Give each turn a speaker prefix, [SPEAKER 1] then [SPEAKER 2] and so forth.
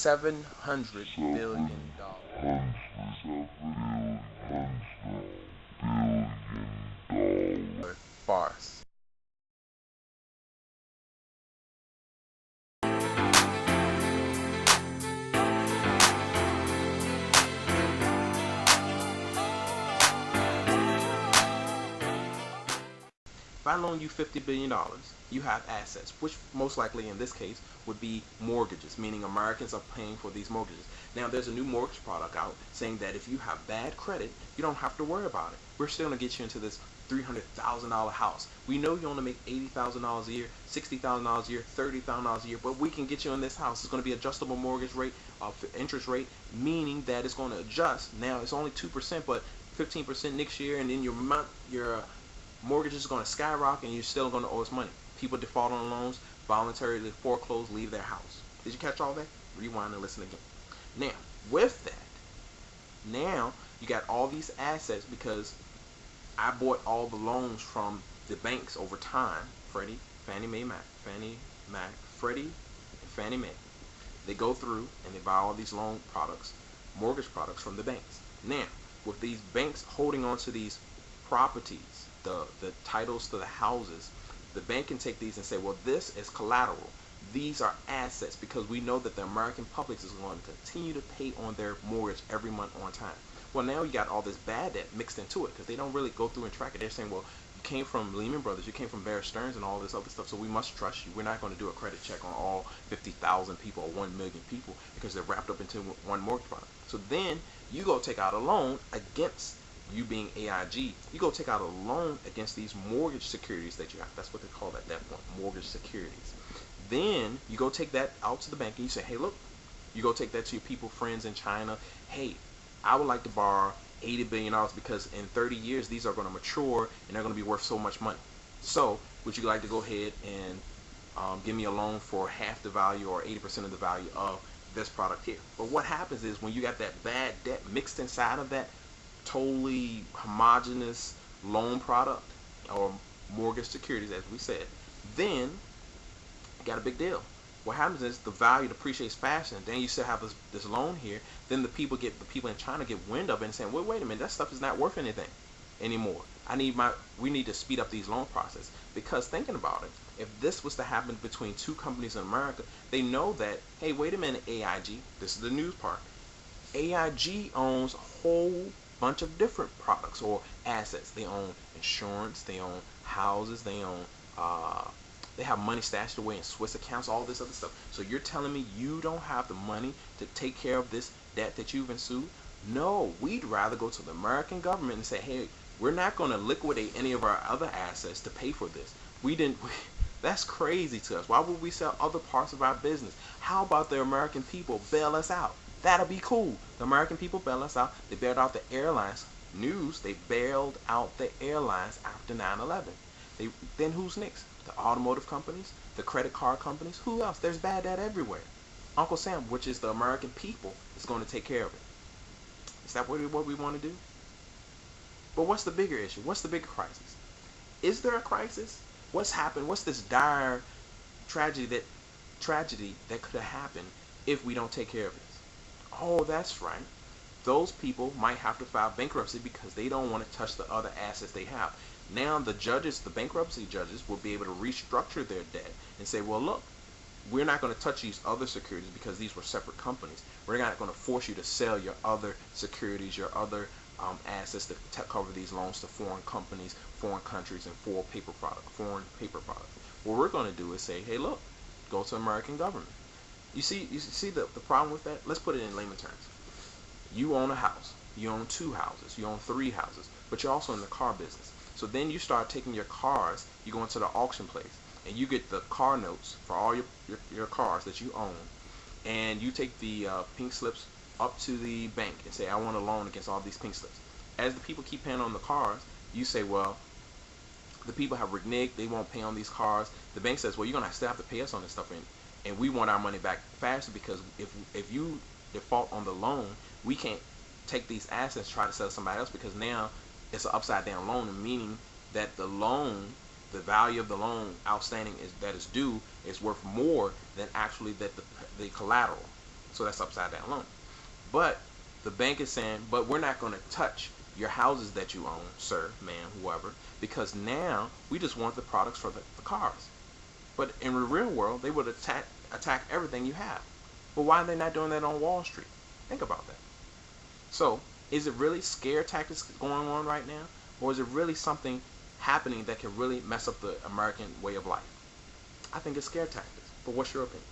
[SPEAKER 1] $700 billion. Farce. If I loan you $50 billion, you have assets, which most likely in this case would be mortgages, meaning Americans are paying for these mortgages. Now, there's a new mortgage product out saying that if you have bad credit, you don't have to worry about it. We're still going to get you into this $300,000 house. We know you only make $80,000 a year, $60,000 a year, $30,000 a year, but we can get you in this house. It's going to be adjustable mortgage rate, interest rate, meaning that it's going to adjust. Now, it's only 2%, but 15% next year, and then your mortgage is going to skyrocket and you're still going to owe us money. People default on loans, voluntarily foreclose, leave their house. Did you catch all that? Rewind and listen again. Now, with that, now you got all these assets because I bought all the loans from the banks over time. Freddie, Fannie Mae, Freddie, and Fannie Mae. They go through and they buy all these loan products, mortgage products from the banks. Now, with these banks holding on to these properties, the titles to the houses, the bank can take these and say, well, this is collateral. These are assets because we know that the American public is going to continue to pay on their mortgage every month on time. Well, now you got all this bad debt mixed into it because they don't really go through and track it. They're saying, well, you came from Lehman Brothers, you came from Bear Stearns and all this other stuff, so we must trust you. We're not going to do a credit check on all 50,000 people or 1 million people because they're wrapped up into one mortgage product. So then you go take out a loan against you being AIG, you go take out a loan against these mortgage securities that you have. That's what they call it at that point, mortgage securities. Then you go take that out to the bank and you say, hey, look, you go take that to your people, friends in China. Hey, I would like to borrow $80 billion because in 30 years, these are going to mature and they're going to be worth so much money. So would you like to go ahead and give me a loan for half the value or 80% of the value of this product here? But what happens is when you got that bad debt mixed inside of that totally homogeneous loan product or mortgage securities, as we said, then you got a big deal. What happens is the value depreciates faster, and then you still have this loan here. Then the people in China get wind of it and saying, well, wait a minute, that stuff is not worth anything anymore. We need to speed up these loan process, because thinking about it, if this was to happen between two companies in America, they know that, hey, wait a minute, AIG, this is the news part, AIG owns a whole bunch of different products or assets. They own insurance, they own houses, they own they have money stashed away in Swiss accounts, all this other stuff. So you're telling me you don't have the money to take care of this debt that you've ensued? No, we'd rather go to the American government and say, hey, we're not going to liquidate any of our other assets to pay for this. That's crazy to us. Why would we sell other parts of our business? How about the American people bail us out? That'll be cool. The American people bail us out. They bailed out the airlines. They bailed out the airlines after 9/11. Then who's next? The automotive companies, the credit card companies. Who else? There's bad debt everywhere. Uncle Sam, which is the American people, is going to take care of it. Is that what we want to do? But what's the bigger issue? What's the bigger crisis? Is there a crisis? What's happened? What's this dire tragedy that could have happened if we don't take care of this? Oh, that's right. Those people might have to file bankruptcy because they don't want to touch the other assets they have. Now the bankruptcy judges, will be able to restructure their debt and say, well, look, we're not going to touch these other securities because these were separate companies. We're not going to force you to sell your other securities, your other assets to cover these loans to foreign companies, foreign countries, and foreign paper products. What we're going to do is say, hey, look, go to the American government. You see the problem with that? Let's put it in layman terms. You own a house. You own 2 houses. You own 3 houses. But you're also in the car business. So then you start taking your cars. You go into the auction place. And you get the car notes for all your cars that you own. And you take the pink slips up to the bank and say, I want a loan against all these pink slips. As the people keep paying on the cars, you say, well, the people have reneged. They won't pay on these cars. The bank says, well, you're going to still have to pay us on this stuff. And we want our money back faster, because if you default on the loan, we can't take these assets, try to sell to somebody else, because now it's an upside down loan, meaning that the value of the loan outstanding that is due is worth more than actually that the collateral. So that's upside down loan. But the bank is saying, but we're not going to touch your houses that you own, sir, ma'am, whoever, because now we just want the products for the cars. But in the real world, they would attack everything you have. But why are they not doing that on Wall Street? Think about that. So, is it really scare tactics going on right now? Or is it really something happening that can really mess up the American way of life? I think it's scare tactics. But what's your opinion?